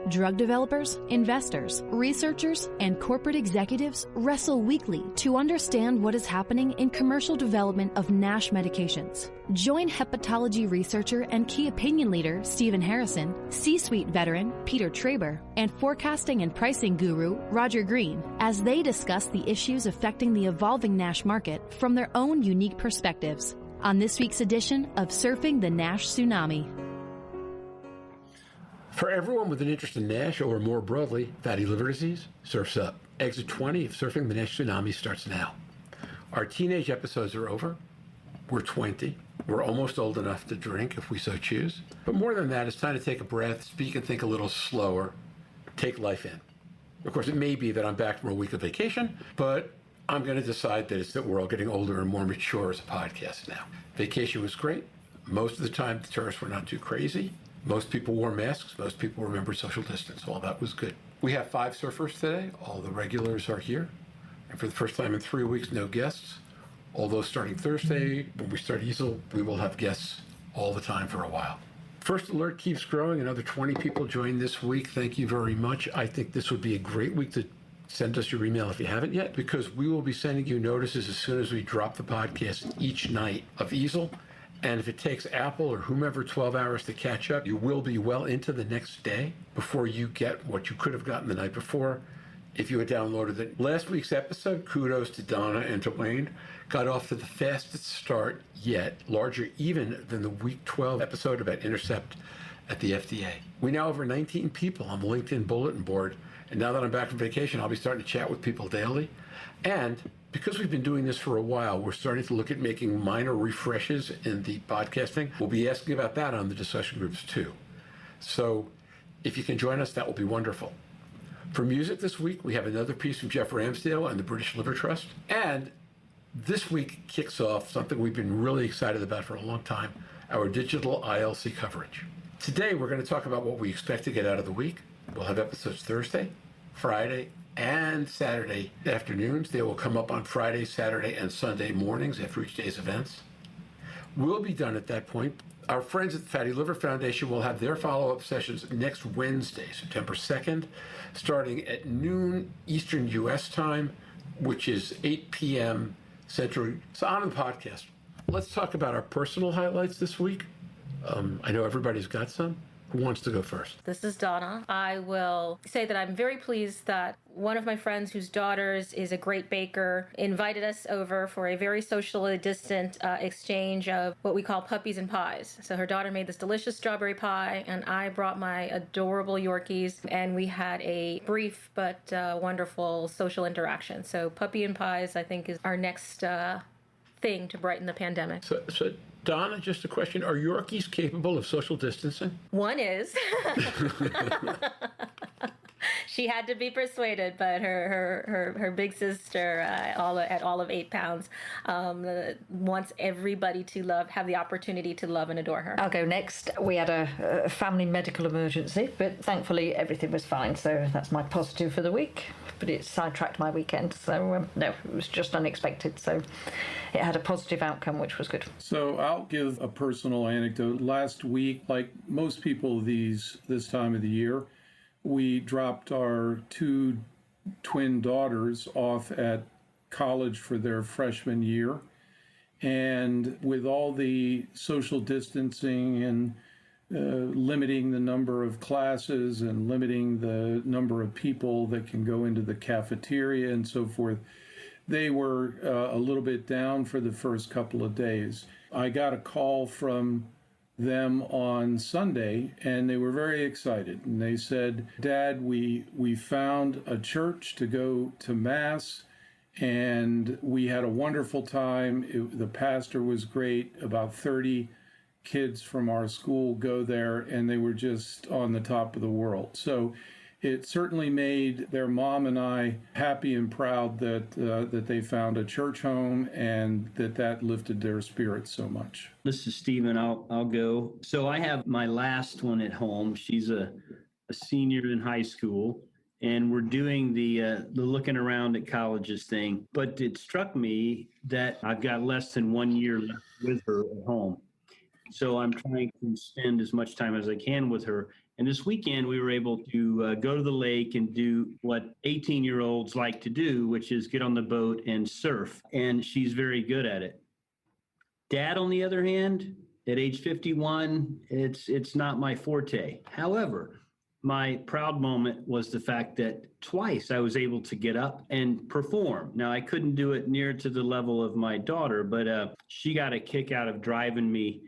Drug developers, investors, researchers, and corporate executives wrestle weekly to understand what is happening in commercial development of NASH medications. Join hepatology researcher and key opinion leader Stephen Harrison, C-suite veteran Peter Traber, and forecasting and pricing guru Roger Green as they discuss the issues affecting the evolving NASH market from their own unique perspectives on this week's edition of Surfing the NASH Tsunami. For everyone with an interest in NASH or more broadly, fatty liver disease, Surf's up. Exit 20 of Surfing the NASH Tsunami starts now. Our teenage episodes are over. We're 20. We're almost old enough to drink if we so choose. But more than that, it's time to take a breath, speak and think a little slower, take life in. Of course, it may be that I'm back from a week of vacation, but I'm going to decide that it's that we're all getting older and more mature as a podcast now. Vacation was great. Most of the time, the tourists were not too crazy. Most people wore masks. Most people remembered social distance. All that was good. We have 5 surfers today. All the regulars are here. And for the first time in 3 weeks, no guests. Although starting Thursday, when we start Easel, we will have guests all the time for a while. First Alert keeps growing. Another 20 people joined this week. Thank you very much. I think this would be a great week to send us your email if you haven't yet, because we will be sending you notices as soon as we drop the podcast each night of Easel. And if it takes Apple or whomever 12 hours to catch up, you will be well into the next day before you get what you could have gotten the night before if you had downloaded it. Last week's episode, kudos to Donna and to Wayne, got off to the fastest start yet, larger even than the week 12 episode about Intercept at the FDA. We now have over 19 people on the LinkedIn bulletin board, and now that I'm back from vacation, I'll be starting to chat with people daily. And because we've been doing this for a while, we're starting to look at making minor refreshes in the podcasting. We'll be asking about that on the discussion groups too. So if you can join us, that will be wonderful. For music this week, we have another piece from Jeff Ramsdale and the British Liver Trust. And this week kicks off something we've been really excited about for a long time, our Digital ILC coverage. Today, we're going to talk about what we expect to get out of the week. We'll have episodes Thursday, Friday, and Saturday afternoons. They will come up on Friday, Saturday, and Sunday mornings after each day's events. We'll be done at that point. Our friends at the Fatty Liver Foundation will have their follow-up sessions next Wednesday, September 2nd, starting at noon Eastern U.S. time, which is 8 p.m. Central. So on the podcast, let's talk about our personal highlights this week. I know everybody's got some. Who wants to go first? This is Donna. I will say that I'm very pleased that one of my friends whose daughters is a great baker invited us over for a very socially distant exchange of what we call puppies and pies. So her daughter made this delicious strawberry pie, and I brought my adorable Yorkies, and we had a brief but wonderful social interaction. So puppy and pies, I think, is our next thing to brighten the pandemic. So Donna, just a question. Are Yorkies capable of social distancing? One is. She had to be persuaded, but her big sister, at all of 8 pounds, wants everybody to have the opportunity to love and adore her. I'll go next. We had a family medical emergency, but thankfully everything was fine, so that's my positive for the week. But it sidetracked my weekend, so no, it was just unexpected. So it had a positive outcome, which was good. So I'll give a personal anecdote. Last week, like most people this time of the year, we dropped our 2 twin daughters off at college for their freshman year. And with all the social distancing and limiting the number of classes and limiting the number of people that can go into the cafeteria and so forth, they were a little bit down for the first couple of days. I got a call from them on Sunday, and they were very excited. And they said, "Dad, we found a church to go to Mass, and we had a wonderful time. The pastor was great. About 30 kids from our school go there, and they were just on the top of the world." So it certainly made their mom and I happy and proud that they found a church home, and that lifted their spirits so much. This is Stephen. I'll go. So I have my last one at home. She's a senior in high school, and we're doing the looking around at colleges thing. But it struck me that I've got less than 1 year left with her at home. So I'm trying to spend as much time as I can with her. And this weekend, we were able to go to the lake and do what 18-year-olds like to do, which is get on the boat and surf. And she's very good at it. Dad, on the other hand, at age 51, it's not my forte. However, my proud moment was the fact that twice I was able to get up and perform. Now, I couldn't do it near to the level of my daughter, but she got a kick out of driving me.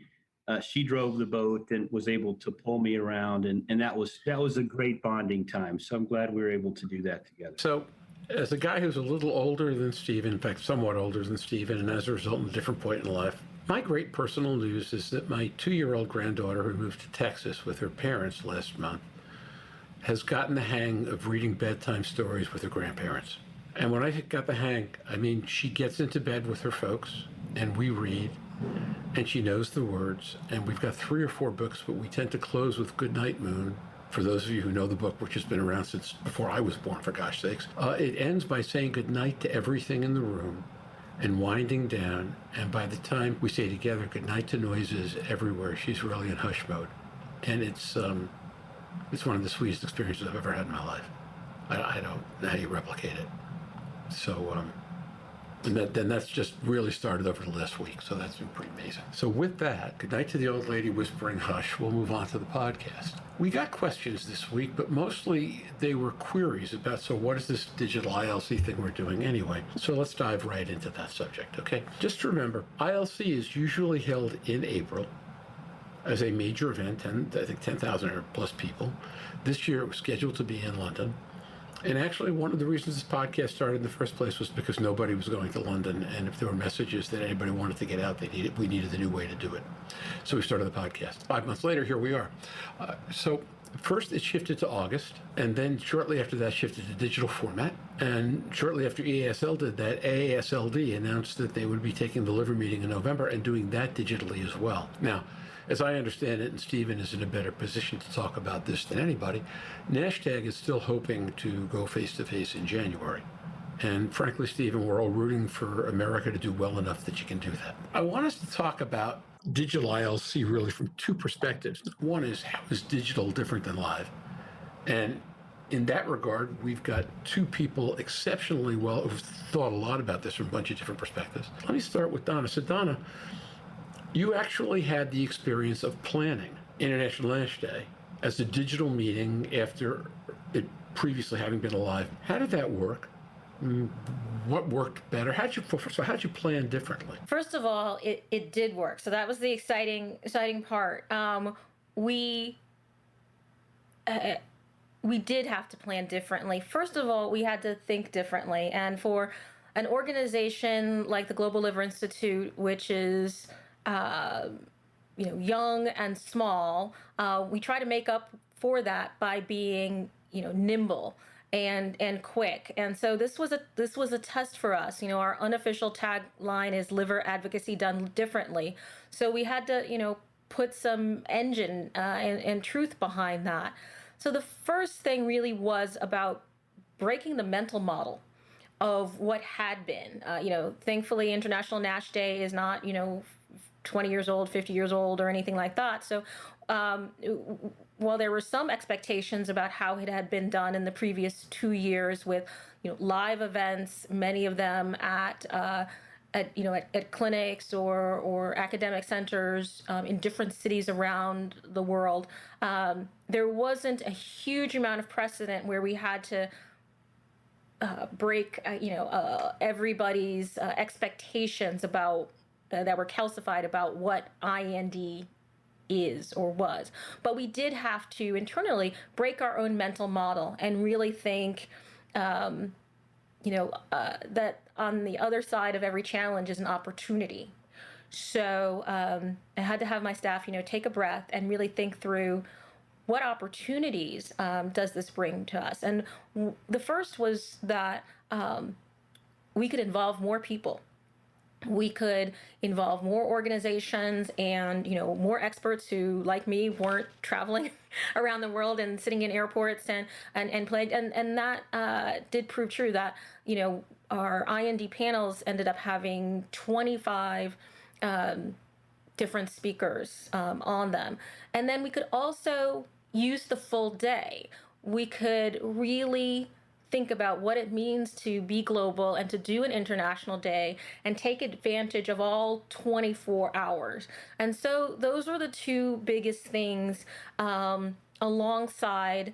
She drove the boat and was able to pull me around, and that was a great bonding time. So I'm glad we were able to do that together. So as a guy who's a little older than Stephen, in fact, somewhat older than Stephen, and as a result in a different point in life, my great personal news is that my 2-year-old granddaughter, who moved to Texas with her parents last month, has gotten the hang of reading bedtime stories with her grandparents. And when I got the hang, I mean, she gets into bed with her folks, and we read, and she knows the words, and we've got 3 or 4 books, but we tend to close with Goodnight Moon. For those of you who know the book, which has been around since before I was born, for gosh sakes, it ends by saying goodnight to everything in the room and winding down, and by the time we say together goodnight to noises everywhere, she's really in hush mode. And it's one of the sweetest experiences I've ever had in my life. I don't know how you replicate it. So, and then that's just really started over the last week, so that's been pretty amazing. So with that, good night to the old lady whispering hush. We'll move on to the podcast. We got questions this week, but mostly they were queries about, so what is this digital ILC thing we're doing anyway? So let's dive right into that subject, okay? Just remember, ILC is usually held in April as a major event, I think 10,000 or plus people. This year it was scheduled to be in London. And actually, one of the reasons this podcast started in the first place was because nobody was going to London, and if there were messages that anybody wanted to get out, we needed a new way to do it. So we started the podcast. 5 months later, here we are. So first it shifted to August, and then shortly after that shifted to digital format. And shortly after EASL did that, AASLD announced that they would be taking the liver meeting in November and doing that digitally as well. Now, as I understand it, and Stephen is in a better position to talk about this than anybody, Nash Tag is still hoping to go face-to-face in January. And frankly, Stephen, we're all rooting for America to do well enough that you can do that. I want us to talk about digital ILC really from 2 perspectives. One is, how is digital different than live? And in that regard, we've got 2 people exceptionally well who've thought a lot about this from a bunch of different perspectives. Let me start with Donna. So Donna, you actually had the experience of planning International NASH Day as a digital meeting after it previously having been live. How did that work? What worked better? How'd you plan differently? First of all, it did work. So that was the exciting part. We did have to plan differently. First of all, we had to think differently. And for an organization like the Global Liver Institute, which is young and small, we try to make up for that by being, nimble and quick. And so this was a test for us. Our unofficial tagline is liver advocacy done differently. So we had to, put some engine and truth behind that. So the first thing really was about breaking the mental model of what had been. Thankfully, International NASH Day is not, 20 years old, 50 years old, or anything like that. So while there were some expectations about how it had been done in the previous 2 years with, live events, many of them at clinics or academic centers in different cities around the world, there wasn't a huge amount of precedent where we had to break, everybody's expectations about that were calcified about what IND is or was. But we did have to internally break our own mental model and really think, that on the other side of every challenge is an opportunity. So I had to have my staff, take a breath and really think through what opportunities does this bring to us. And the first was that we could involve more people. We could involve more organizations and, more experts who, like me, weren't traveling around the world and sitting in airports and played. And that did prove true that, our IND panels ended up having 25 different speakers on them. And then we could also use the full day. We could really think about what it means to be global and to do an international day and take advantage of all 24 hours. And so those were the two biggest things, alongside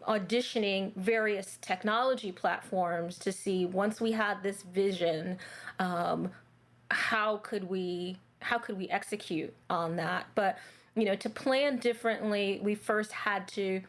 auditioning various technology platforms to see, once we had this vision, how could we execute on that. But to plan differently, we first had to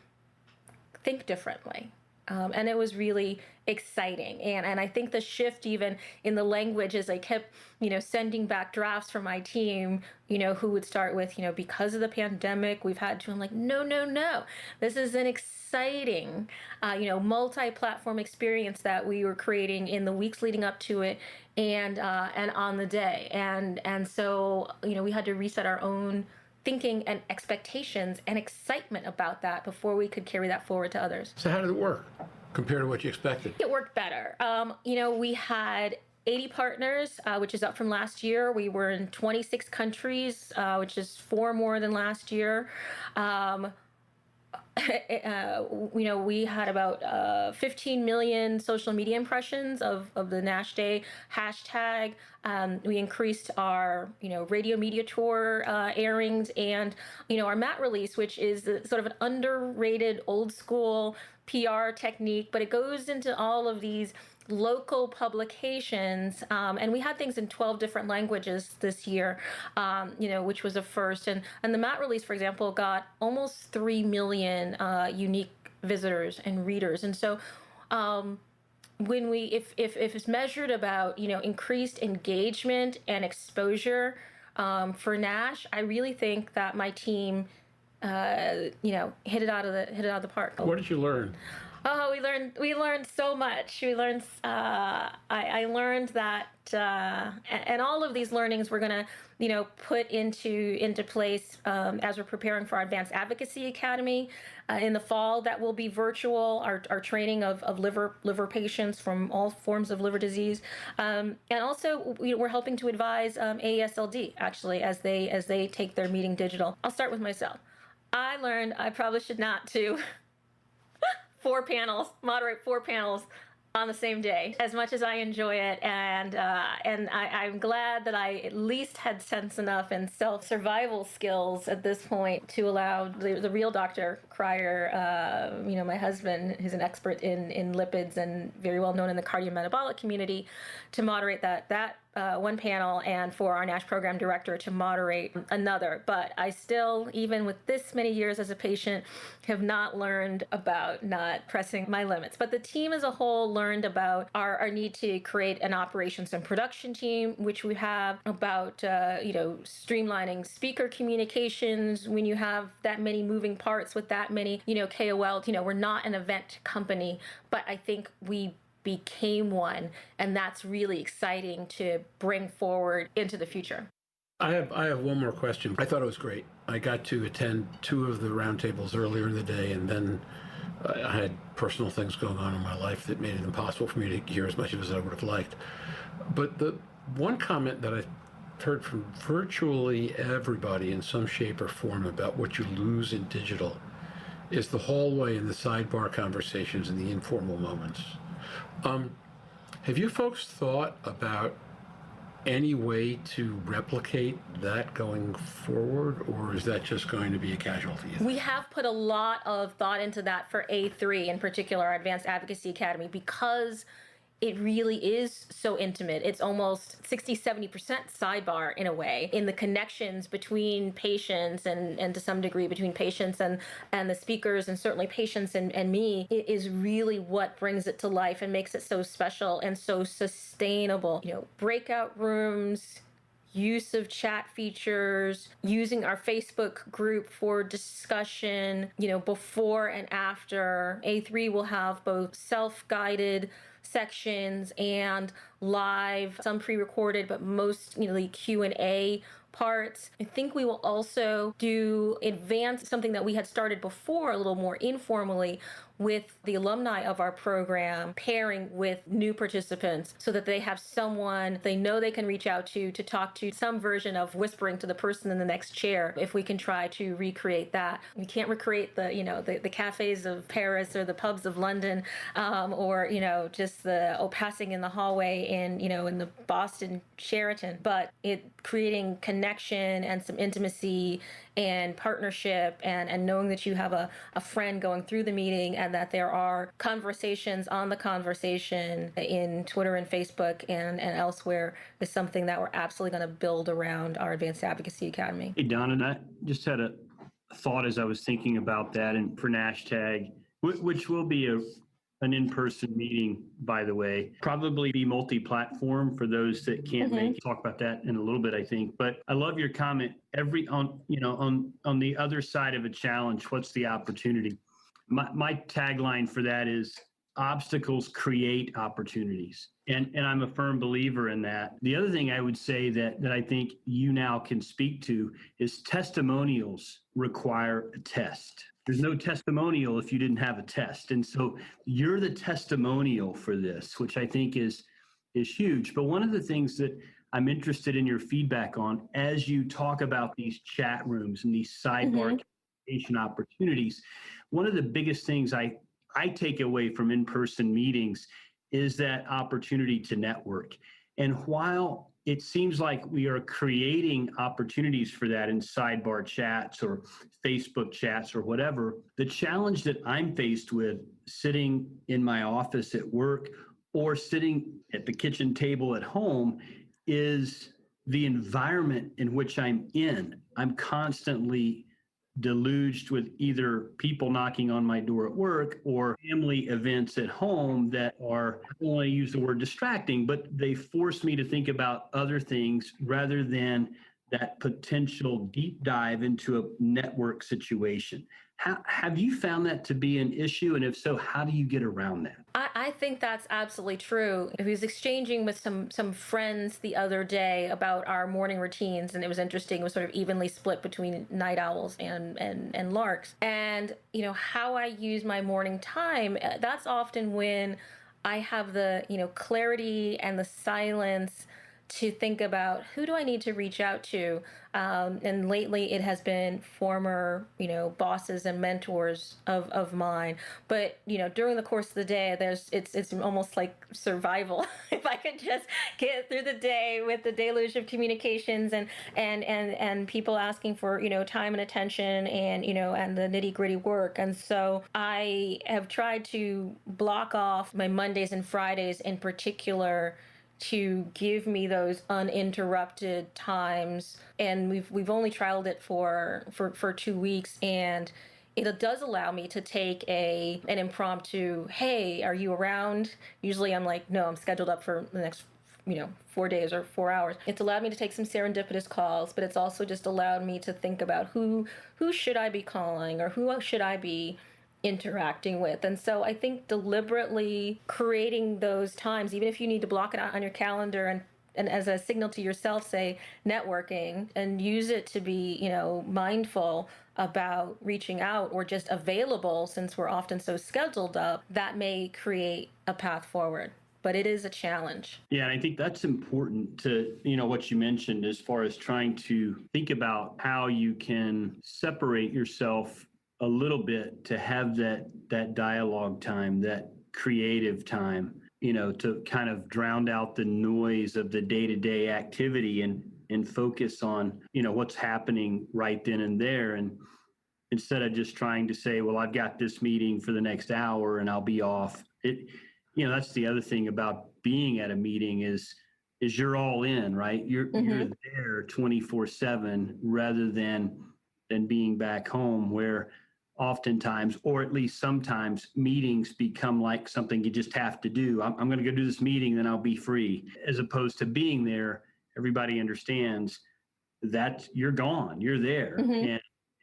think differently. And it was really exciting. And I think the shift even in the language, as I kept, sending back drafts from my team, who would start with, because of the pandemic, we've had to, I'm like, no. This is an exciting, multi-platform experience that we were creating in the weeks leading up to it and on the day. And so, we had to reset our own thinking and expectations and excitement about that before we could carry that forward to others. So how did it work compared to what you expected? It worked better. We had 80 partners, which is up from last year. We were in 26 countries, which is 4 more than last year. We had about 15 million social media impressions of the Nash Day hashtag. We increased our, radio media tour airings and, our mat release, which is sort of an underrated old school PR technique, but it goes into all of these local publications, and we had things in 12 different languages this year, which was a first. And the mat release, for example, got almost 3 million unique visitors and readers. And so when if it's measured about, increased engagement and exposure for NASH, I really think that my team, hit it out of the park. What did you learn? Oh, we learned so much. We learned, I learned that, and all of these learnings we're going to, put into place as we're preparing for our Advanced Advocacy Academy in the fall. That will be virtual, our training of liver patients from all forms of liver disease. And also we're helping to advise AASLD, actually, as they take their meeting digital. I'll start with myself. I learned I probably should not to moderate 4 panels on the same day, as much as I enjoy it. And I'm glad that I at least had sense enough and self-survival skills at this point to allow the real Dr. Cryer, my husband, who's an expert in lipids and very well known in the cardiometabolic community, to moderate that one panel, and for our NASH program director to moderate another. But I still, even with this many years as a patient, have not learned about not pressing my limits. But the team as a whole learned about our need to create an operations and production team, which we have, about streamlining speaker communications when you have that many moving parts with that many KOLs. We're not an event company, but I think we became one, and that's really exciting to bring forward into the future. I have one more question. I thought it was great. I got to attend 2 of the roundtables earlier in the day, and then I had personal things going on in my life that made it impossible for me to hear as much as I would have liked. But the one comment that I heard from virtually everybody in some shape or form about what you lose in digital is the hallway and the sidebar conversations and the informal moments. Have you folks thought about any way to replicate that going forward, or is that just going to be a casualty? We have put a lot of thought into that for A3, in particular, our Advanced Advocacy Academy, because it really is so intimate. It's almost 60-70% sidebar in a way, in the connections between patients and to some degree between patients and the speakers, and certainly patients and me. It is really what brings it to life and makes it so special and so sustainable. Breakout rooms, use of chat features, using our Facebook group for discussion, before and after. A3 will have both self-guided sections and live, some pre-recorded, but most Q&A parts. I think we will also advance something that we had started before a little more informally with the alumni of our program pairing with new participants so that they have someone they know they can reach out to talk to, some version of whispering to the person in the next chair. If we can try to recreate that, we can't recreate the cafes of Paris or the pubs of London, or just the passing in the hallway in the Boston Sheraton, but creating connection and some intimacy and partnership and knowing that you have a friend going through the meeting and that there are conversations on the conversation in Twitter and Facebook and elsewhere is something that we're absolutely going to build around our Advanced Advocacy Academy. Hey, Donna, I just had a thought as I was thinking about that, and for Nash Tag, which will be an in-person meeting, by the way, probably be multi-platform for those that can't make it. Talk about that in a little bit, I think. But I love your comment. On the other side of a challenge, what's the opportunity? My tagline for that is obstacles create opportunities. And I'm a firm believer in that. The other thing I would say that I think you now can speak to is testimonials require a test. There's no testimonial if you didn't have a test. And so you're the testimonial for this, which I think is huge. But one of the things that I'm interested in your feedback on as you talk about these chat rooms and these sidebar communication opportunities, one of the biggest things I take away from in-person meetings is that opportunity to network. And while it seems like we are creating opportunities for that in sidebar chats or Facebook chats or whatever, the challenge that I'm faced with sitting in my office at work or sitting at the kitchen table at home is the environment in which I'm in. I'm constantly deluged with either people knocking on my door at work or family events at home that are, I don't want to use the word distracting, but they force me to think about other things rather than that potential deep dive into a network situation. Have you found that to be an issue? And if so, how do you get around that? I think that's absolutely true. I was exchanging with some friends the other day about our morning routines, and it was interesting. It was sort of evenly split between night owls and larks. And, how I use my morning time, that's often when I have the, clarity and the silence to think about who do I need to reach out to. And lately it has been former, bosses and mentors of mine. But, during the course of the day, it's almost like survival. If I could just get through the day with the deluge of communications and people asking for, time and attention and the nitty gritty work. And so I have tried to block off my Mondays and Fridays in particular to give me those uninterrupted times. And we've only trialed it for 2 weeks, and it does allow me to take an impromptu, hey, are you around? Usually I'm like, no, I'm scheduled up for the next 4 days or 4 hours. It's allowed me to take some serendipitous calls, but it's also just allowed me to think about who should I be calling or who should I be interacting with. And so I think deliberately creating those times, even if you need to block it out on your calendar and as a signal to yourself, say networking, and use it to be, mindful about reaching out or just available, since we're often so scheduled up, that may create a path forward. But it is a challenge. Yeah, and I think that's important to, what you mentioned as far as trying to think about how you can separate yourself a little bit to have that dialogue time, that creative time, to kind of drown out the noise of the day-to-day activity and focus on, what's happening right then and there. And instead of just trying to say, well, I've got this meeting for the next hour and I'll be off. That's the other thing about being at a meeting is you're all in, right? You're there 24/7 rather than being back home, where oftentimes, or at least sometimes, meetings become like something you just have to do. I'm going to go do this meeting, then I'll be free. As opposed to being there, everybody understands that you're gone, you're there.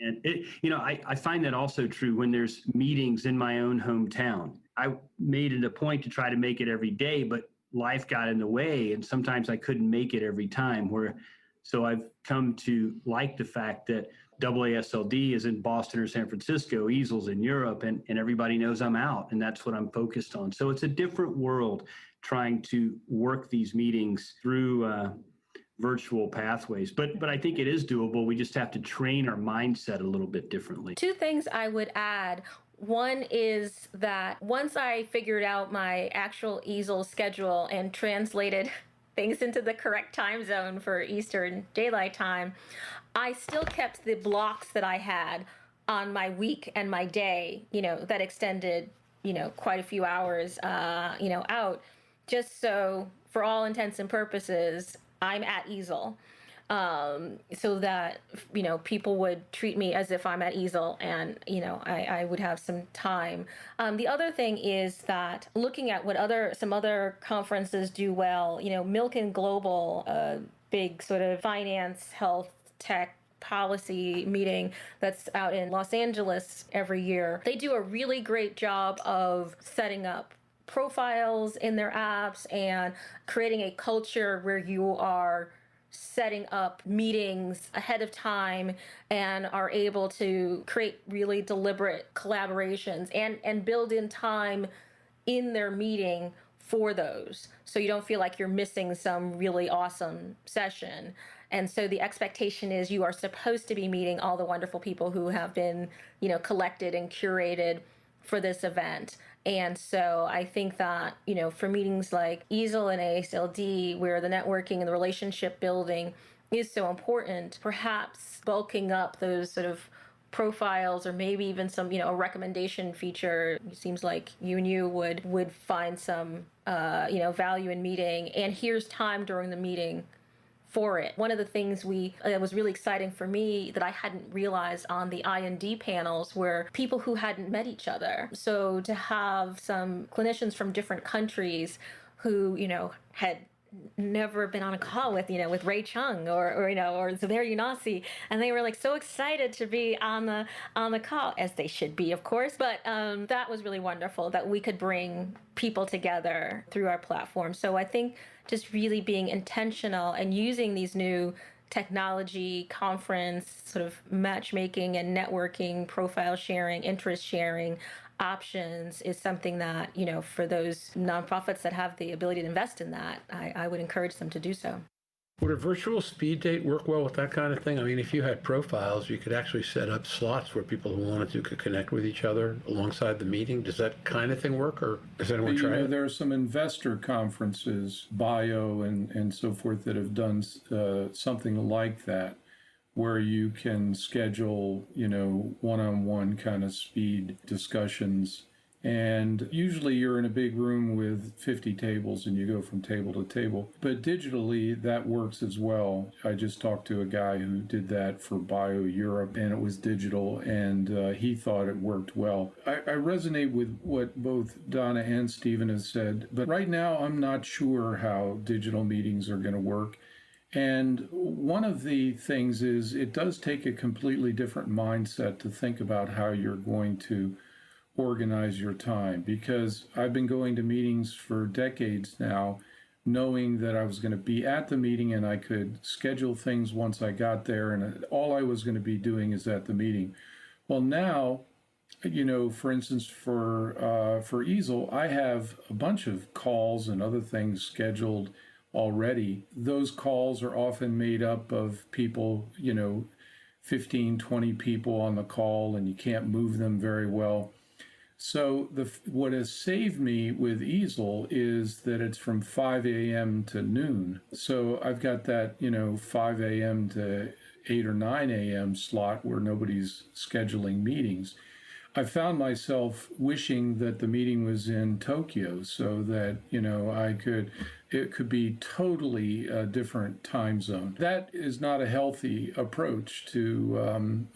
And it, I find that also true when there's meetings in my own hometown. I made it a point to try to make it every day, but life got in the way, and sometimes I couldn't make it every time. Whereas So I've come to like the fact that AASLD is in Boston or San Francisco, EASL's in Europe, and everybody knows I'm out, and that's what I'm focused on. So it's a different world trying to work these meetings through virtual pathways. But I think it is doable. We just have to train our mindset a little bit differently. Two things I would add. One is that once I figured out my actual EASL schedule and translated things into the correct time zone for Eastern Daylight Time, I still kept the blocks that I had on my week and my day, that extended, quite a few hours, out, just so for all intents and purposes, I'm at EASL. So that, people would treat me as if I'm at EASL and, I would have some time. The other thing is that looking at what some other conferences do well, Milken Global, a big sort of finance, health, tech, policy meeting that's out in Los Angeles every year. They do a really great job of setting up profiles in their apps and creating a culture where you are setting up meetings ahead of time and are able to create really deliberate collaborations and build in time in their meeting for those, so you don't feel like you're missing some really awesome session. And so the expectation is you are supposed to be meeting all the wonderful people who have been, collected and curated for this event. And so I think that, for meetings like EASL and AASLD, where the networking and the relationship building is so important, perhaps bulking up those sort of profiles or maybe even some, a recommendation feature. It seems like you would find some, value in meeting. And here's time during the meeting for it. One of the things that was really exciting for me that I hadn't realized on the I&D panels were people who hadn't met each other. So to have some clinicians from different countries who, had never been on a call with Ray Chung or Zubair Younasi, and they were like so excited to be on the call, as they should be, of course. But that was really wonderful that we could bring people together through our platform. So I think just really being intentional and using these new technology, conference, sort of matchmaking and networking, profile sharing, interest sharing options is something that, for those nonprofits that have the ability to invest in that, I would encourage them to do so. Would a virtual speed date work well with that kind of thing? I mean, if you had profiles, you could actually set up slots where people who wanted to could connect with each other alongside the meeting. Does that kind of thing work, or does anyone try it? There are some investor conferences, bio and so forth, that have done something like that, where you can schedule, one-on-one kind of speed discussions. And usually you're in a big room with 50 tables and you go from table to table. But digitally, that works as well. I just talked to a guy who did that for Bio Europe, and it was digital, and he thought it worked well. I resonate with what both Donna and Stephen have said, but right now I'm not sure how digital meetings are going to work. And one of the things is it does take a completely different mindset to think about how you're going to organize your time, because I've been going to meetings for decades now, knowing that I was going to be at the meeting and I could schedule things once I got there, and all I was going to be doing is at the meeting. Well, now, for instance, for EASL, I have a bunch of calls and other things scheduled already. Those calls are often made up of people, 15, 20 people on the call, and you can't move them very well. So what has saved me with EASL is that it's from 5 a.m. to noon. So I've got that, 5 a.m. to 8 or 9 a.m. slot where nobody's scheduling meetings. I found myself wishing that the meeting was in Tokyo so that, it could be totally a different time zone. That is not a healthy approach to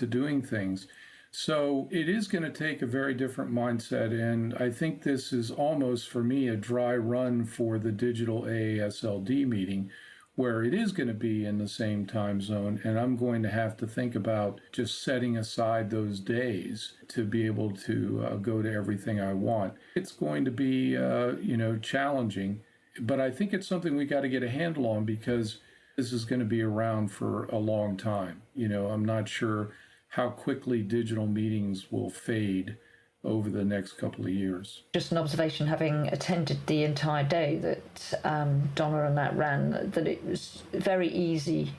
doing things. So it is going to take a very different mindset, and I think this is almost, for me, a dry run for the digital AASLD meeting, where it is going to be in the same time zone, and I'm going to have to think about just setting aside those days to be able to go to everything I want. It's going to be, challenging, but I think it's something we got to get a handle on, because This is going to be around for a long time. I'm not sure how quickly digital meetings will fade over the next couple of years. Just an observation, having attended the entire day that Donna and Nat ran, that it was very easy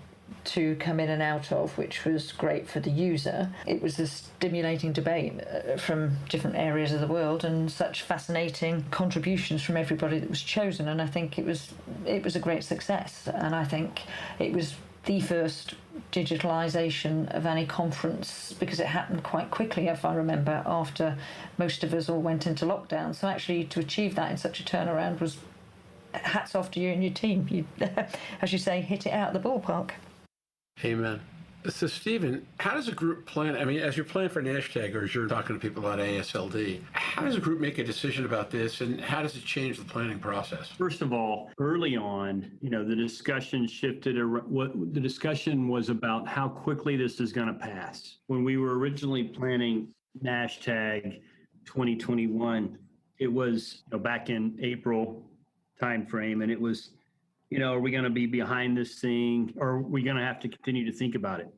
to come in and out of, which was great for the user. It was a stimulating debate from different areas of the world and such fascinating contributions from everybody that was chosen, and I think it was a great success. And I think it was the first digitalization of any conference, because it happened quite quickly, if I remember, after most of us all went into lockdown. So actually to achieve that in such a turnaround was hats off to you and your team. You, as you say, hit it out of the ballpark. Amen. So, Stephen, how does a group plan? I mean, as you're planning for Nash Tag, or as you're talking to people about ASLD, how does a group make a decision about this, and how does it change the planning process? First of all, early on, the discussion shifted. What the discussion was about how quickly this is going to pass. When we were originally planning Nash Tag 2021, it was back in April timeframe, and it was, are we going to be behind this thing, or are we going to have to continue to think about it?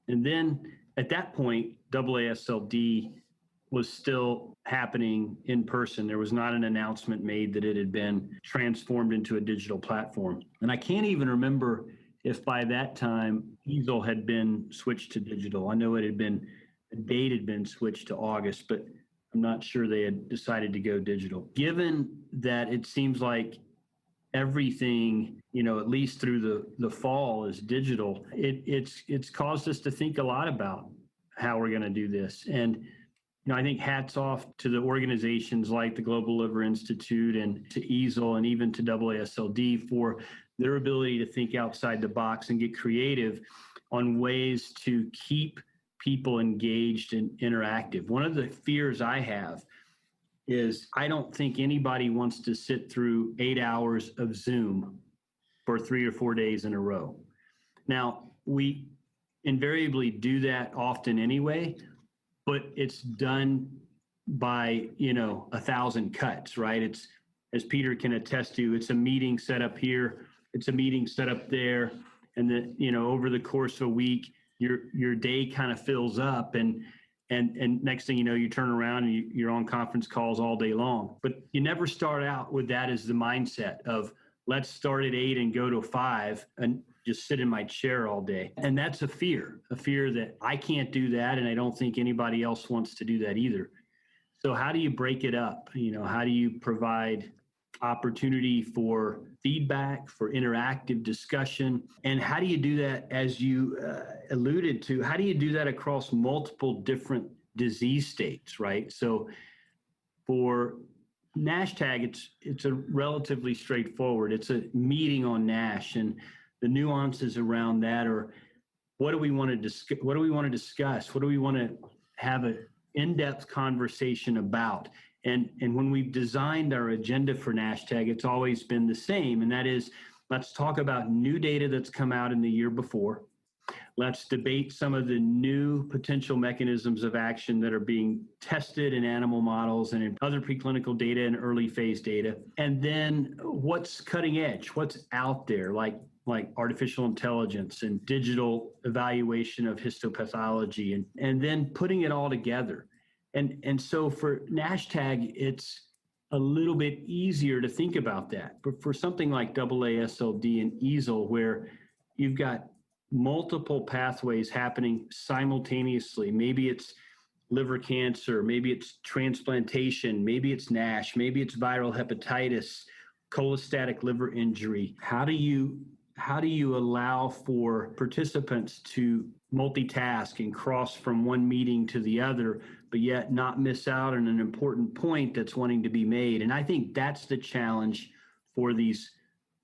And then at that point, AASLD was still happening in person. There was not an announcement made that it had been transformed into a digital platform. And I can't even remember if by that time EASL had been switched to digital. I know the date had been switched to August, but I'm not sure they had decided to go digital. Given that it seems like everything, at least through the fall, is digital, it's caused us to think a lot about how we're going to do this. And I think hats off to the organizations like the Global Liver Institute and to EASL and even to AASLD for their ability to think outside the box and get creative on ways to keep people engaged and interactive. One of the fears I have is I don't think anybody wants to sit through 8 hours of Zoom for 3 or 4 days in a row. Now, we invariably do that often anyway, but it's done by, 1,000 cuts, right? It's, as Peter can attest to, it's a meeting set up here, it's a meeting set up there, and then, over the course of a week, your day kind of fills up, and next thing you know, you turn around and you're on conference calls all day long. But you never start out with that as the mindset of, let's start at 8 and go to 5 and just sit in my chair all day. And that's a fear that I can't do that, and I don't think anybody else wants to do that either. So how do you break it up? How do you provide opportunity for feedback, for interactive discussion? And how do you do that, as you alluded to, how do you do that across multiple different disease states, right? So for Nash Tag, it's a relatively straightforward. It's a meeting on NASH, and the nuances around that are, what do we want to discuss? What do we want to have an in-depth conversation about? And when we've designed our agenda for Nash Tag, it's always been the same, and that is, let's talk about new data that's come out in the year before. Let's debate some of the new potential mechanisms of action that are being tested in animal models and in other preclinical data and early phase data. And then what's cutting edge, what's out there, like artificial intelligence and digital evaluation of histopathology, and then putting it all together. And so for Nash Tag, it's a little bit easier to think about that. But for something like AASLD and EASL, where you've got multiple pathways happening simultaneously, maybe it's liver cancer, maybe it's transplantation, maybe it's NASH, maybe it's viral hepatitis, cholestatic liver injury. How do you allow for participants to multitask and cross from one meeting to the other, but yet not miss out on an important point that's wanting to be made? And I think that's the challenge for these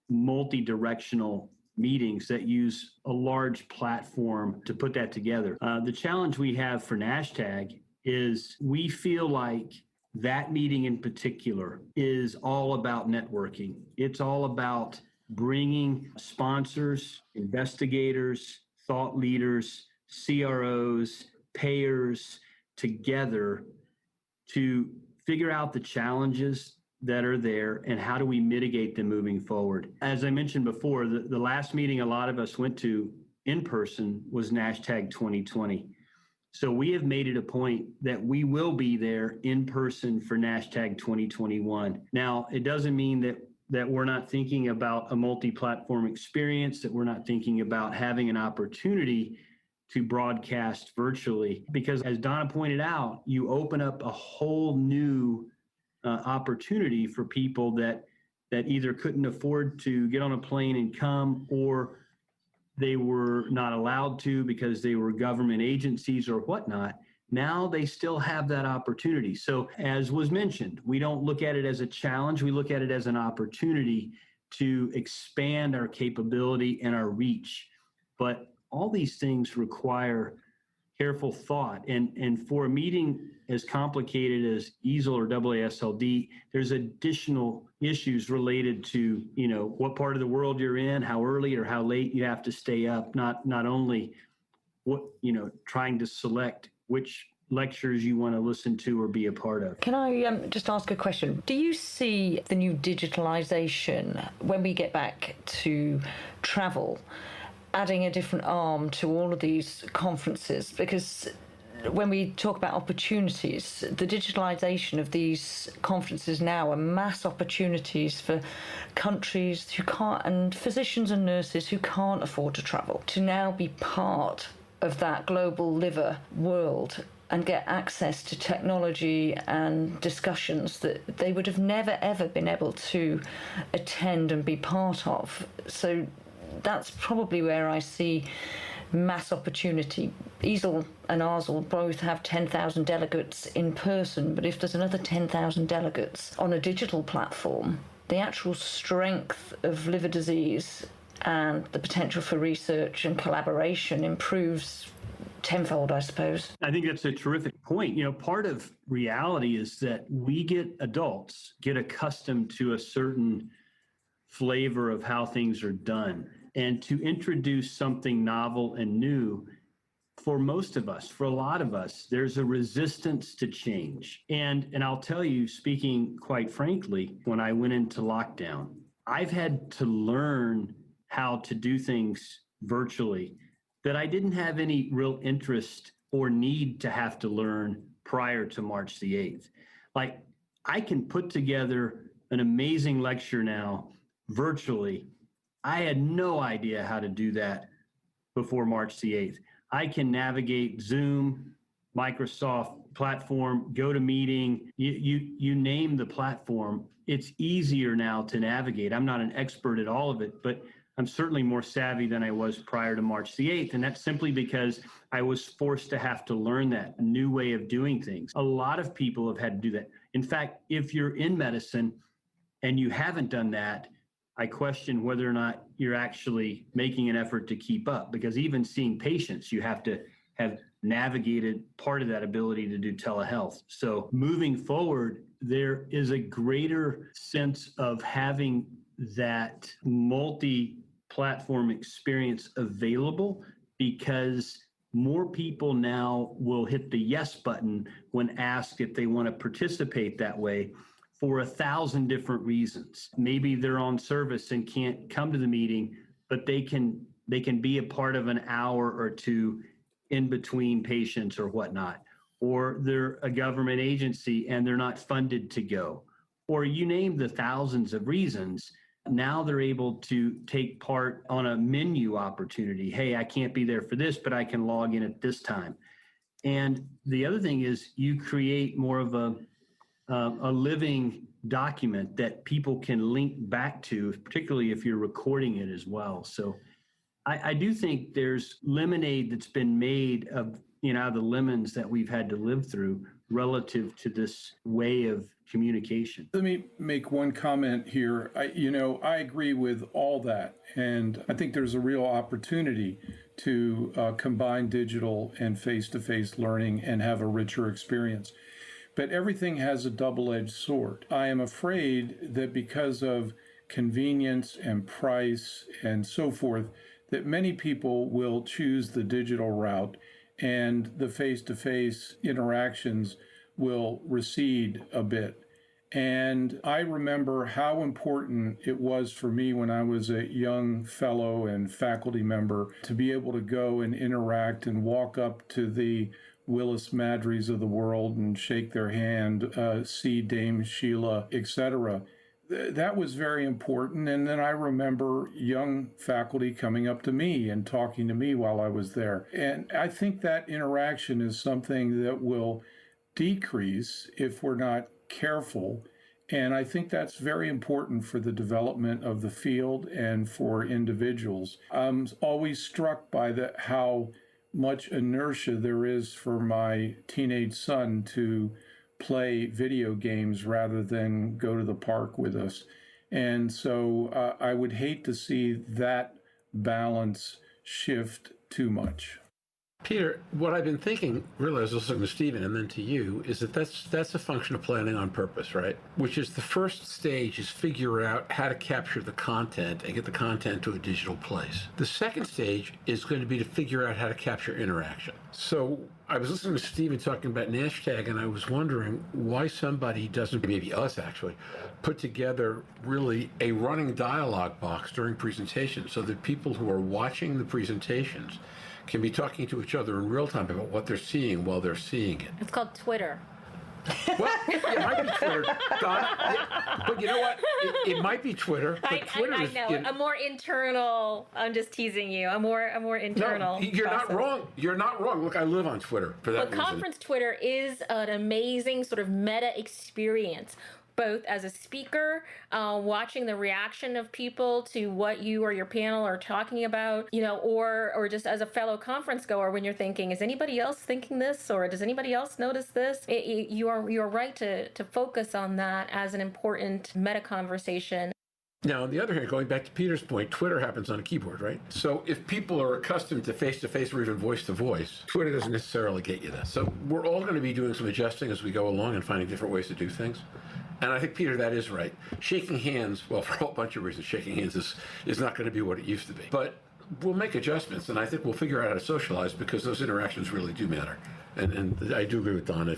multi-directional meetings that use a large platform to put that together. The challenge we have for Nash Tag is we feel like that meeting in particular is all about networking. It's all about bringing sponsors, investigators, thought leaders, CROs, payers together to figure out the challenges that are there and how do we mitigate them moving forward? As I mentioned before, the last meeting a lot of us went to in person was Nash Tag 2020. So we have made it a point that we will be there in person for Nash Tag 2021. Now, it doesn't mean that we're not thinking about a multi-platform experience, that we're not thinking about having an opportunity to broadcast virtually, because as Donna pointed out, you open up a whole new opportunity for people that either couldn't afford to get on a plane and come, or they were not allowed to because they were government agencies or whatnot. Now they still have that opportunity. So as was mentioned, we don't look at it as a challenge. We look at it as an opportunity to expand our capability and our reach. But all these things require careful thought. And for a meeting as complicated as EASL or AASLD, there's additional issues related to, what part of the world you're in, how early or how late you have to stay up, not only what, trying to select which lectures you want to listen to or be a part of. Can I just ask a question? Do you see the new digitalization, when we get back to travel, adding a different arm to all of these conferences? Because when we talk about opportunities, the digitalization of these conferences now are mass opportunities for countries who can't, and physicians and nurses who can't afford to travel, to now be part of that global liver world and get access to technology and discussions that they would have never, ever been able to attend and be part of. So that's probably where I see mass opportunity. EASL and ARSL both have 10,000 delegates in person, but if there's another 10,000 delegates on a digital platform, the actual strength of liver disease and the potential for research and collaboration improves tenfold, I suppose. I think that's a terrific point. Part of reality is that adults get accustomed to a certain flavor of how things are done. And to introduce something novel and new, for most of us, for a lot of us, there's a resistance to change. And I'll tell you, speaking quite frankly, when I went into lockdown, I've had to learn how to do things virtually that I didn't have any real interest or need to have to learn prior to March the 8th. Like, I can put together an amazing lecture now virtually. I had no idea how to do that before March the 8th. I can navigate Zoom, Microsoft platform, GoToMeeting, you name the platform. It's easier now to navigate. I'm not an expert at all of it, but I'm certainly more savvy than I was prior to March the 8th. And that's simply because I was forced to have to learn that new way of doing things. A lot of people have had to do that. In fact, if you're in medicine and you haven't done that, I question whether or not you're actually making an effort to keep up, because even seeing patients, you have to have navigated part of that ability to do telehealth. So moving forward, there is a greater sense of having that multi-platform experience available, because more people now will hit the yes button when asked if they want to participate that way, for 1,000 different reasons. Maybe they're on service and can't come to the meeting, but they can be a part of an hour or two in between patients or whatnot. Or they're a government agency and they're not funded to go. Or you name the thousands of reasons. Now they're able to take part on a menu opportunity. Hey, I can't be there for this, but I can log in at this time. And the other thing is you create more of a living document that people can link back to, particularly if you're recording it as well. So I do think there's lemonade that's been made of, the lemons that we've had to live through relative to this way of communication. Let me make one comment here. I agree with all that. And I think there's a real opportunity to combine digital and face-to-face learning and have a richer experience. But everything has a double-edged sword. I am afraid that because of convenience and price and so forth, that many people will choose the digital route and the face-to-face interactions will recede a bit. And I remember how important it was for me when I was a young fellow and faculty member to be able to go and interact and walk up to the Willis Madrys of the world and shake their hand, see Dame Sheila, etc. That was very important. And then I remember young faculty coming up to me and talking to me while I was there. And I think that interaction is something that will decrease if we're not careful. And I think that's very important for the development of the field and for individuals. I'm always struck by how much inertia there is for my teenage son to play video games rather than go to the park with us. And so I would hate to see that balance shift too much. Peter, what I've been thinking, really, as I was listening to Stephen and then to you, is that that's a function of planning on purpose, right? Which is the first stage is figure out how to capture the content and get the content to a digital place. The second stage is going to be to figure out how to capture interaction. So I was listening to Stephen talking about Nash Tag, and I was wondering why somebody doesn't, maybe us actually, put together really a running dialogue box during presentations so that people who are watching the presentations can be talking to each other in real time about what they're seeing while they're seeing it. It's called Twitter. Well, it might be Twitter, Donna, but you know what? It might be Twitter, but Twitter I is... know. A more internal, I'm just teasing you, a more internal No, you're process. not wrong. You're not wrong. Look, I live on Twitter for that But reason. conference Twitter is an amazing sort of meta experience, both as a speaker, watching the reaction of people to what you or your panel are talking about, or just as a fellow conference goer when you're thinking, is anybody else thinking this, or does anybody else notice this? You are right to focus on that as an important meta conversation. Now, on the other hand, going back to Peter's point, Twitter happens on a keyboard, right? So if people are accustomed to face-to-face or even voice-to-voice, Twitter doesn't necessarily get you that. So we're all going to be doing some adjusting as we go along and finding different ways to do things. And I think, Peter, that is right. Shaking hands, well, for a whole bunch of reasons, shaking hands is not going to be what it used to be. But we'll make adjustments, and I think we'll figure out how to socialize because those interactions really do matter. And I do agree with Donna.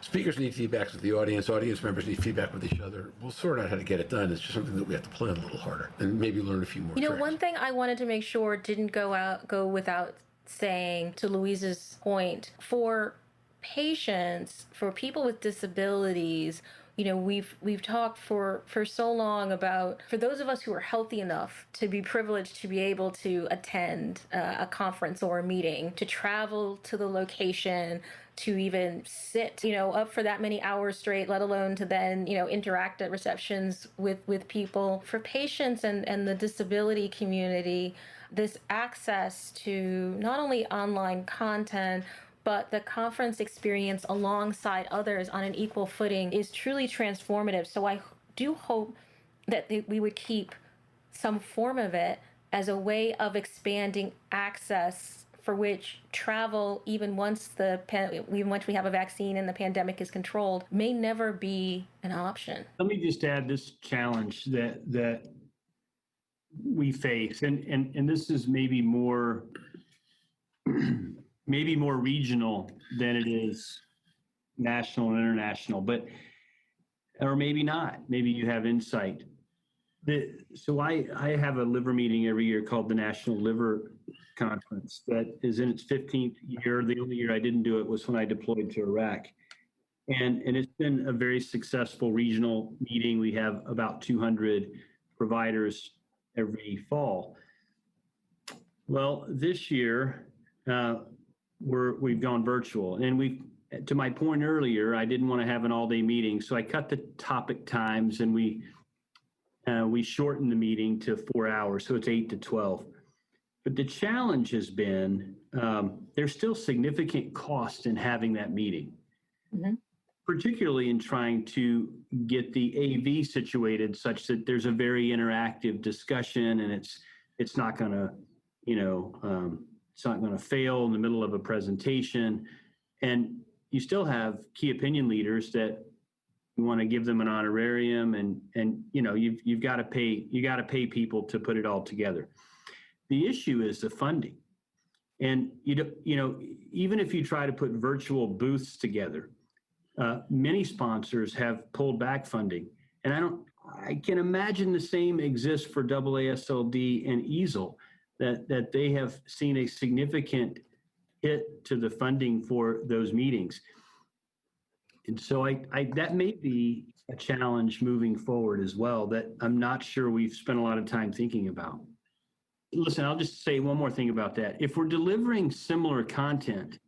Speakers need feedback with the audience members need feedback with each other. We'll sort out how to get it done. It's just something that we have to plan a little harder and maybe learn a few more tricks. One thing I wanted to make sure didn't go without saying, to Louise's point, for patients, for people with disabilities, we've talked for so long about, for those of us who are healthy enough to be privileged to be able to attend a conference or a meeting, to travel to the location, to even sit, up for that many hours straight, let alone to then, interact at receptions with people. For patients and the disability community, this access to not only online content, but the conference experience alongside others on an equal footing is truly transformative. So I do hope that we would keep some form of it as a way of expanding access, for which travel, even once we have a vaccine and the pandemic is controlled, may never be an option. Let me just add this challenge that we face, and this is maybe more regional than it is national and international, or maybe not. Maybe you have insight. So I have a liver meeting every year called the National Liver Conference that is in its 15th year. The only year I didn't do it was when I deployed to Iraq. And it's been a very successful regional meeting. We have about 200 providers every fall. Well, this year, we've gone virtual, and to my point earlier, I didn't want to have an all-day meeting, so I cut the topic times, and we shortened the meeting to 4 hours, so it's 8 to 12. But the challenge has been there's still significant cost in having that meeting, particularly in trying to get the AV situated such that there's a very interactive discussion, and it's not going to, it's not going to fail in the middle of a presentation. And you still have key opinion leaders that you want to give them an honorarium, and you've got to pay people to put it all together. The issue is the funding. And even if you try to put virtual booths together, many sponsors have pulled back funding. And I can imagine the same exists for AASLD and EASL, that they have seen a significant hit to the funding for those meetings. And so that may be a challenge moving forward as well, that I'm not sure we've spent a lot of time thinking about. Listen, I'll just say one more thing about that. If we're delivering similar content,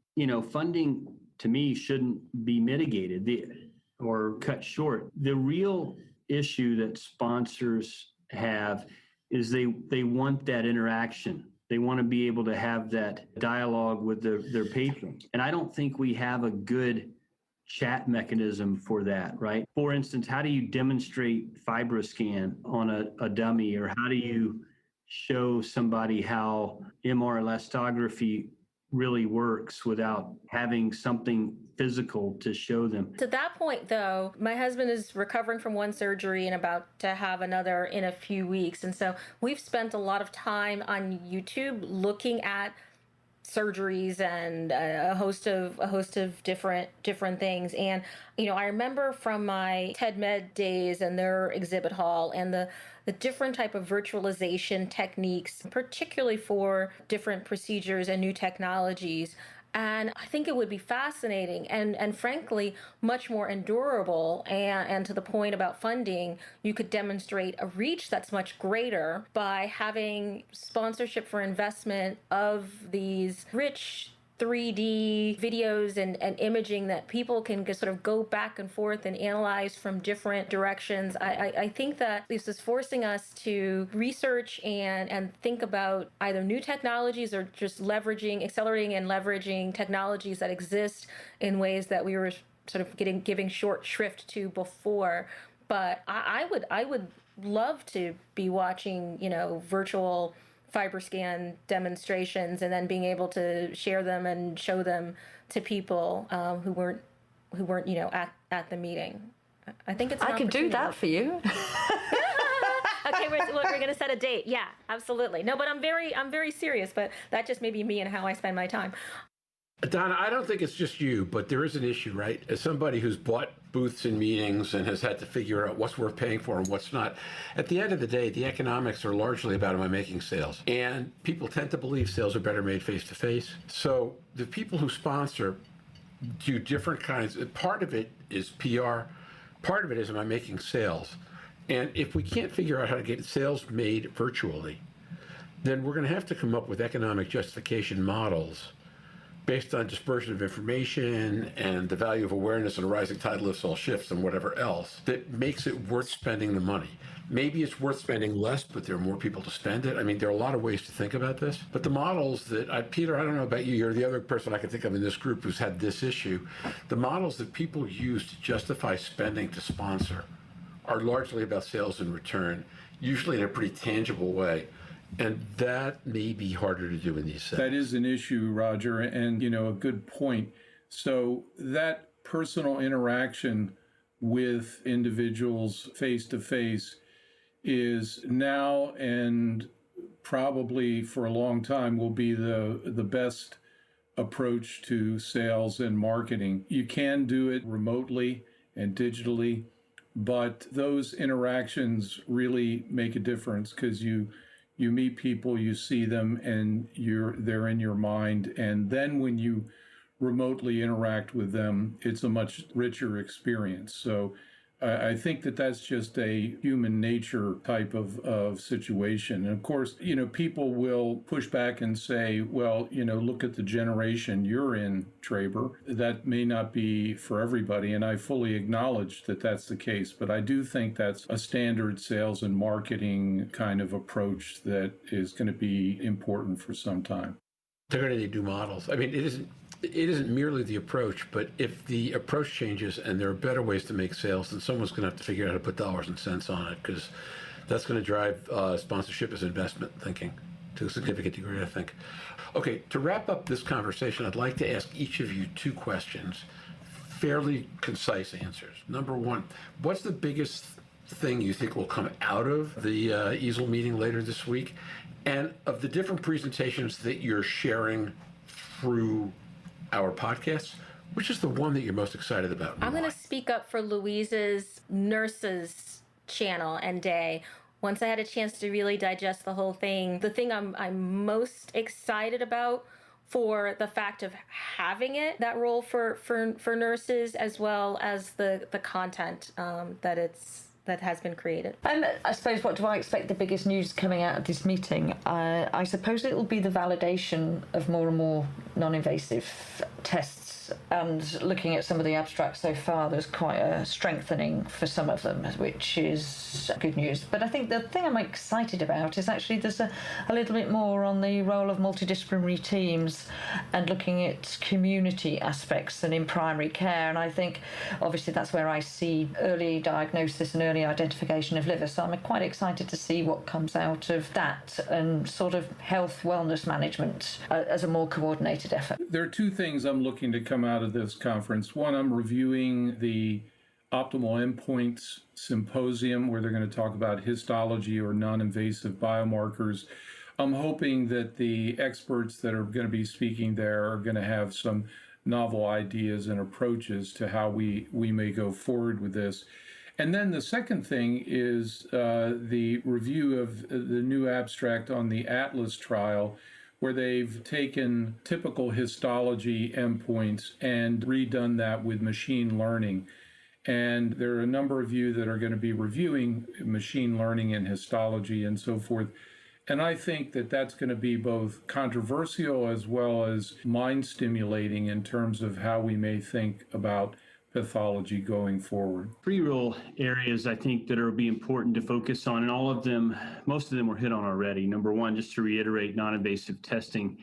funding to me shouldn't be mitigated or cut short. The real issue that sponsors have is they want that interaction. They want to be able to have that dialogue with their patrons. And I don't think we have a good chat mechanism for that, right? For instance, how do you demonstrate FibroScan on a dummy, or how do you show somebody how MR elastography really works without having something physical to show them? To that point, though, my husband is recovering from one surgery and about to have another in a few weeks. And so we've spent a lot of time on YouTube looking at surgeries and a host of different things. And I remember from my TED Med days and their exhibit hall and the different type of virtualization techniques, particularly for different procedures and new technologies. And I think it would be fascinating and frankly, much more endurable. And to the point about funding, you could demonstrate a reach that's much greater by having sponsorship for investment of these rich 3D videos and imaging that people can sort of go back and forth and analyze from different directions. I think that this is forcing us to research and think about either new technologies or just accelerating and leveraging technologies that exist in ways that we were sort of giving short shrift to before. But I would love to be watching, virtual FibroScan demonstrations and then being able to share them and show them to people who weren't at the meeting. I think it's. I can do that for you. Okay, we're going to set a date. Yeah, absolutely. No, but I'm very serious. But that just may be me and how I spend my time. Donna, I don't think it's just you, but there is an issue, right? As somebody who's bought booths in meetings and has had to figure out what's worth paying for and what's not, at the end of the day, the economics are largely about, am I making sales? And people tend to believe sales are better made face-to-face. So the people who sponsor do different kinds. Part of it is PR. Part of it is, am I making sales? And if we can't figure out how to get sales made virtually, then we're going to have to come up with economic justification models based on dispersion of information and the value of awareness and a rising tide lifts all ships and whatever else that makes it worth spending the money. Maybe it's worth spending less, but there are more people to spend it. I mean, there are a lot of ways to think about this. But the models that, Peter, I don't know about you, you're the other person I can think of in this group who's had this issue. The models that people use to justify spending to sponsor are largely about sales and return, usually in a pretty tangible way. And that may be harder to do in these settings. That is an issue, Roger, and a good point. So that personal interaction with individuals face to face is now and probably for a long time will be the best approach to sales and marketing. You can do it remotely and digitally, but those interactions really make a difference because you meet people, you see them, and they're in your mind. And then when you remotely interact with them, it's a much richer experience. So I think that's just a human nature type of situation. And of course, people will push back and say, well, look at the generation you're in, Traber. That may not be for everybody. And I fully acknowledge that that's the case. But I do think that's a standard sales and marketing kind of approach that is going to be important for some time. They're going to need new models. I mean, it isn't merely the approach, but if the approach changes and there are better ways to make sales, then someone's going to have to figure out how to put dollars and cents on it, because that's going to drive sponsorship as investment thinking to a significant degree, I think. Okay, to wrap up this conversation, I'd like to ask each of you two questions, fairly concise answers. Number one, what's the biggest thing you think will come out of the EASL meeting later this week? And of the different presentations that you're sharing through our podcasts, Which is the one that you're most excited about? I'm going to speak up for Louise's nurses channel and day. Once I had a chance to really digest the whole thing, the thing I'm most excited about for the fact of having it, that role for nurses, as well as the content that has been created. And I suppose, what do I expect the biggest news coming out of this meeting? I suppose it will be the validation of more and more non-invasive tests. And looking at some of the abstracts so far, there's quite a strengthening for some of them, which is good news. But I think the thing I'm excited about is actually there's a little bit more on the role of multidisciplinary teams and looking at community aspects and in primary care. And I think, obviously, that's where I see early diagnosis and early identification of liver. So I'm quite excited to see what comes out of that and sort of health wellness management as a more coordinated effort. There are two things I'm looking to come out of this conference. One, I'm reviewing the optimal endpoints symposium where they're going to talk about histology or non-invasive biomarkers. I'm hoping that the experts that are going to be speaking there are going to have some novel ideas and approaches to how we may go forward with this. And then the second thing is the review of the new abstract on the Atlas trial, where they've taken typical histology endpoints and redone that with machine learning. And there are a number of you that are going to be reviewing machine learning and histology and so forth. And I think that that's going to be both controversial as well as mind stimulating in terms of how we may think about pathology going forward. Three real areas I think that will be important to focus on, and all of them, most of them were hit on already. Number one, just to reiterate, non-invasive testing.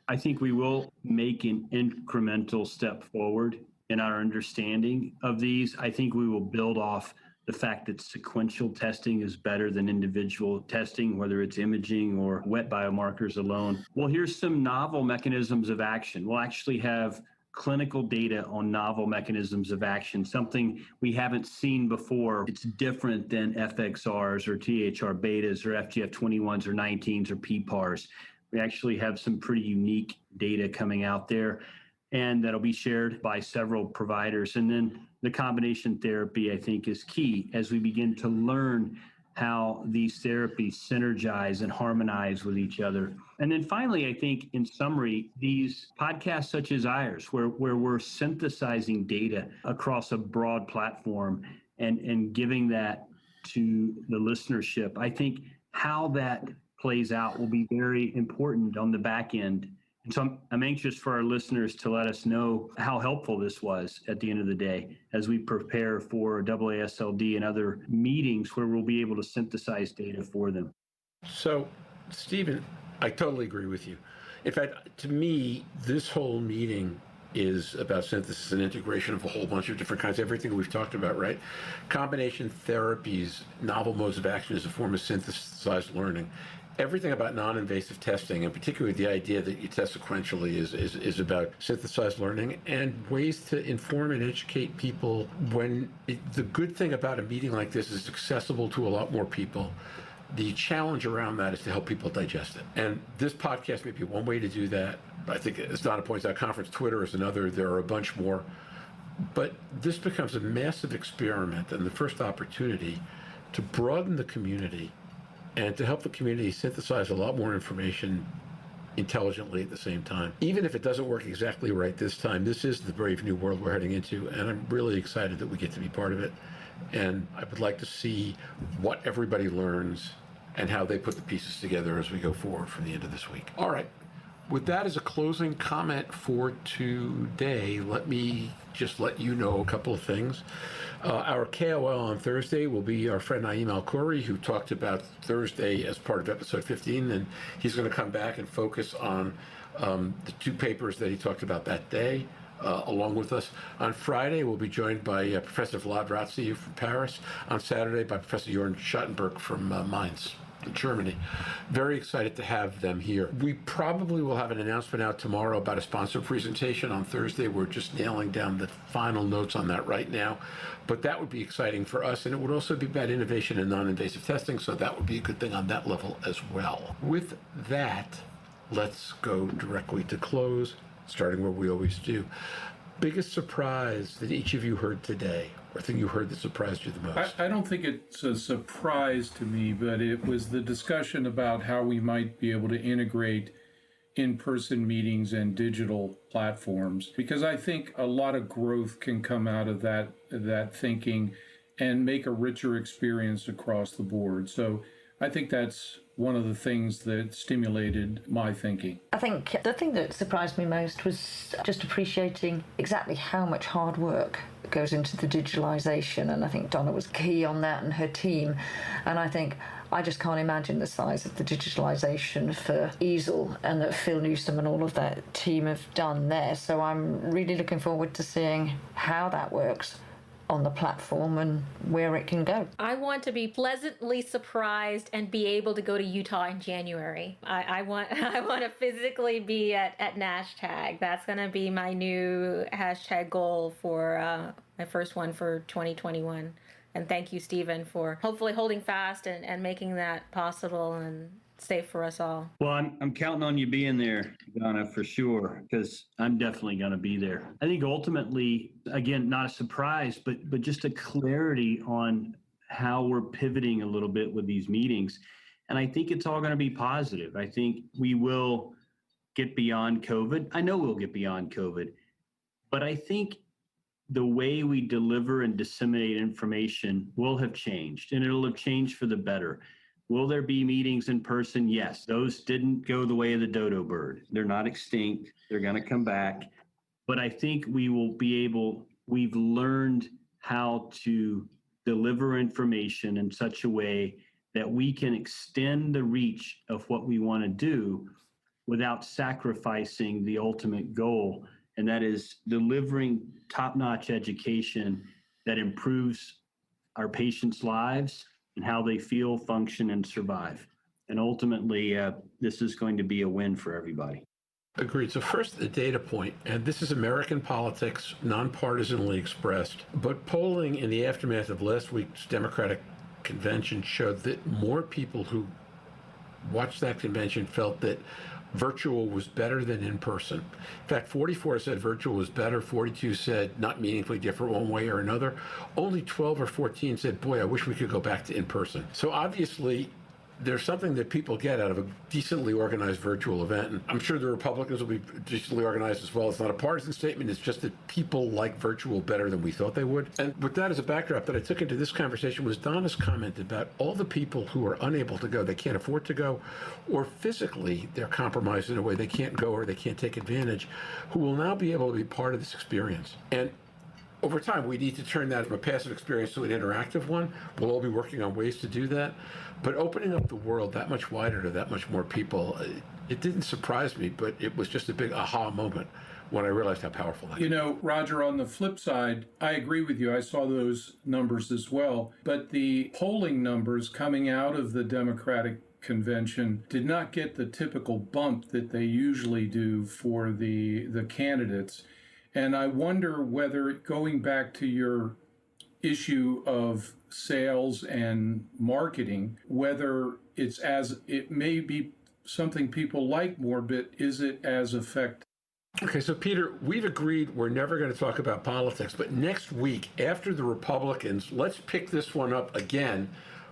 I think we will make an incremental step forward in our understanding of these. I think we will build off the fact that sequential testing is better than individual testing, whether it's imaging or wet biomarkers alone. Well, here's some novel mechanisms of action. We'll actually have clinical data on novel mechanisms of action, something we haven't seen before. It's different than FXRs or THR betas or FGF21s or 19s or PPARs. We actually have some pretty unique data coming out there, and that'll be shared by several providers. And then the combination therapy, I think, is key as we begin to learn how these therapies synergize and harmonize with each other. And then finally, I think, in summary, these podcasts such as ours, where we're synthesizing data across a broad platform and giving that to the listenership, I think how that plays out will be very important on the back end. And so I'm anxious for our listeners to let us know how helpful this was at the end of the day as we prepare for AASLD and other meetings where we'll be able to synthesize data for them. So, Stephen, I totally agree with you. In fact, to me, this whole meeting is about synthesis and integration of a whole bunch of different kinds, everything we've talked about, right? Combination therapies, novel modes of action as a form of synthesized learning. Everything about non-invasive testing, and particularly the idea that you test sequentially, is about synthesized learning and ways to inform and educate people. The good thing about a meeting like this is it's accessible to a lot more people. The challenge around that is to help people digest it. And this podcast may be one way to do that. I think, as Donna points out, conference Twitter is another. There are a bunch more. But this becomes a massive experiment and the first opportunity to broaden the community and to help the community synthesize a lot more information intelligently at the same time. Even if it doesn't work exactly right this time, this is the brave new world we're heading into, and I'm really excited that we get to be part of it. And I would like to see what everybody learns and how they put the pieces together as we go forward from the end of this week. All right. With that as a closing comment for today, let me just let you know a couple of things. Our KOL on Thursday will be our friend Naeem Al-Khoury, who talked about Thursday as part of episode 15, and he's going to come back and focus on the two papers that he talked about that day, along with us. On Friday, we'll be joined by Professor Vlad Ratziv from Paris. On Saturday, by Professor Youre Schattenberg from Mainz in Germany. Very excited to have them here. We probably will have an announcement out tomorrow about a sponsor presentation on Thursday. We're just nailing down the final notes on that right now. But that would be exciting for us, and it would also be about innovation and non-invasive testing, so that would be a good thing on that level as well. With that, let's go directly to close, starting where we always do. biggest surprise that each of you heard today, or thing you heard that surprised you the most? I don't think it's a surprise to me, but it was the discussion about how we might be able to integrate in-person meetings and digital platforms, because I think a lot of growth can come out of that thinking and make a richer experience across the board. So I think that's one of the things that stimulated my thinking. I think the thing that surprised me most was just appreciating exactly how much hard work goes into the digitalization, and I think Donna was key on that and her team. And I think I just can't imagine the size of the digitalization for Easel and that Phil Newsom and all of that team have done there. So I'm really looking forward to seeing how that works on the platform and where it can go. I want to be pleasantly surprised and be able to go to Utah in January. I want to physically be at Nash Tag. That's going to be my new hashtag goal for my first one for 2021. And thank you, Stephen, for hopefully holding fast and making that possible and safe for us all. Well, I'm counting on you being there, Donna, for sure, because I'm definitely going to be there. I think ultimately, again, not a surprise, but just a clarity on how we're pivoting a little bit with these meetings. And I think it's all going to be positive. I think we will get beyond COVID. I know we'll get beyond COVID, but I think the way we deliver and disseminate information will have changed, and it'll have changed for the better. Will there be meetings in person? Yes. Those didn't go the way of the dodo bird. They're not extinct. They're going to come back. But I think we will be able, we've learned how to deliver information in such a way that we can extend the reach of what we want to do without sacrificing the ultimate goal, and that is delivering top-notch education that improves our patients' lives and how they feel, function, and survive. And ultimately, this is going to be a win for everybody. Agreed. So first, the data point, and this is American politics, nonpartisanly expressed, but polling in the aftermath of last week's Democratic convention showed that more people who watched that convention felt that virtual was better than in person. In fact, 44 said virtual was better, 42 said not meaningfully different one way or another. Only 12 or 14 said, boy, I wish we could go back to in person. So obviously, there's something that people get out of a decently organized virtual event. And I'm sure the Republicans will be decently organized as well. It's not a partisan statement. It's just that people like virtual better than we thought they would. And with that as a backdrop that I took into this conversation was Donna's comment about all the people who are unable to go, they can't afford to go, or physically they're compromised in a way they can't go or they can't take advantage, who will now be able to be part of this experience. And over time, we need to turn that from a passive experience to an interactive one. We'll all be working on ways to do that. But opening up the world that much wider to that much more people, it didn't surprise me, but it was just a big aha moment when I realized how powerful that is. You know, Roger, on the flip side, I agree with you. I saw those numbers as well. But the polling numbers coming out of the Democratic convention did not get the typical bump that they usually do for the candidates. And I wonder whether, going back to your issue of sales and marketing, whether it may be something people like more, but is it as effective? Okay, so Peter, we've agreed we're never going to talk about politics, but next week, after the Republicans, let's pick this one up again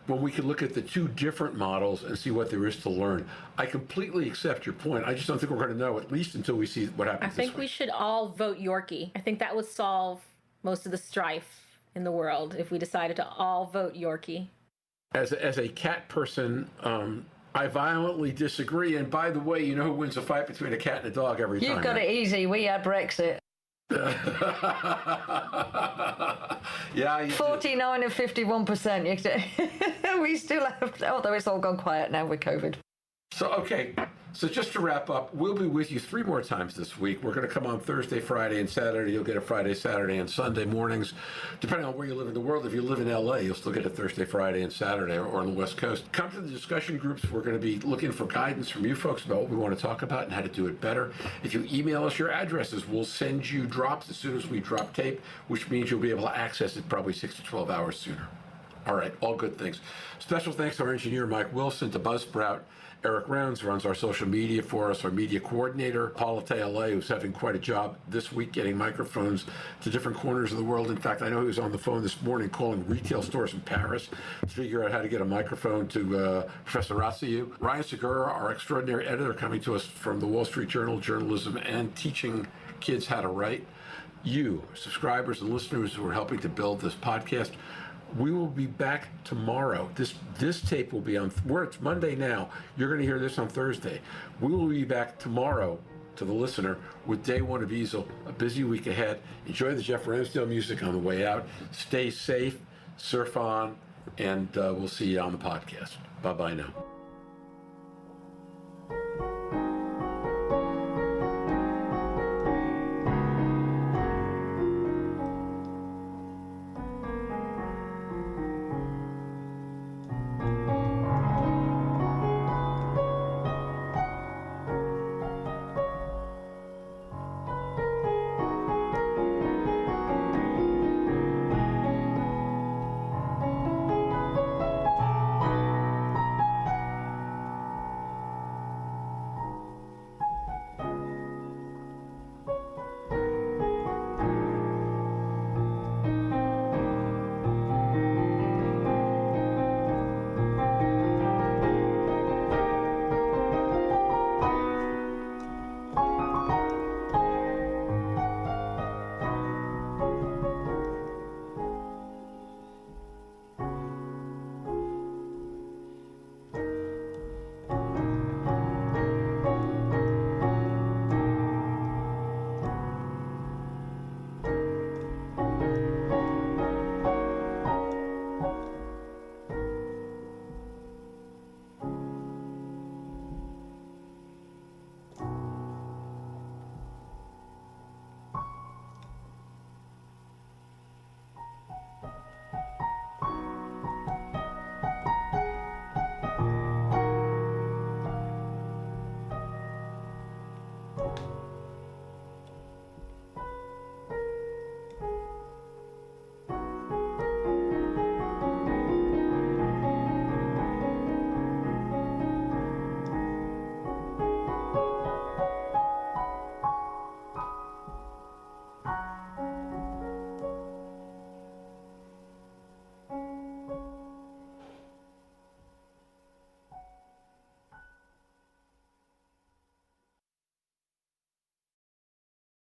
when we can look at the two different models and see what there is to learn. I completely accept your point. I just don't think we're going to know, at least until we see what happens. I think we should all vote Yorkie. I think that would solve most of the strife in the world if we decided to all vote Yorkie. As a cat person, I violently disagree. And by the way, you know who wins a fight between a cat and a dog every time? You've got it easy. We had Brexit. Yeah, 49 and 51%. We still have, although it's all gone quiet now with COVID. So, okay. So just to wrap up, we'll be with you 3 more times this week. We're going to come on Thursday, Friday, and Saturday. You'll get a Friday, Saturday, and Sunday mornings. Depending on where you live in the world, if you live in LA, you'll still get a Thursday, Friday, and Saturday, or on the West Coast. Come to the discussion groups. We're going to be looking for guidance from you folks about what we want to talk about and how to do it better. If you email us your addresses, we'll send you drops as soon as we drop tape, which means you'll be able to access it probably 6 to 12 hours sooner. All right, all good things. Special thanks to our engineer, Mike Wilson, to Buzzsprout. Eric Rounds runs our social media for us, our media coordinator, Paula Teale, who's having quite a job this week getting microphones to different corners of the world. In fact, I know he was on the phone this morning calling retail stores in Paris to figure out how to get a microphone to Professor Rassiu. Ryan Segura, our extraordinary editor, coming to us from the Wall Street Journal, journalism and teaching kids how to write. You, subscribers and listeners who are helping to build this podcast. We will be back tomorrow. This tape will be on, where it's Monday now, you're going to hear this on Thursday. We will be back tomorrow, to the listener, with day one of Easel, a busy week ahead. Enjoy the Jeff Ramsdale music on the way out. Stay safe, surf on, and we'll see you on the podcast. Bye-bye now.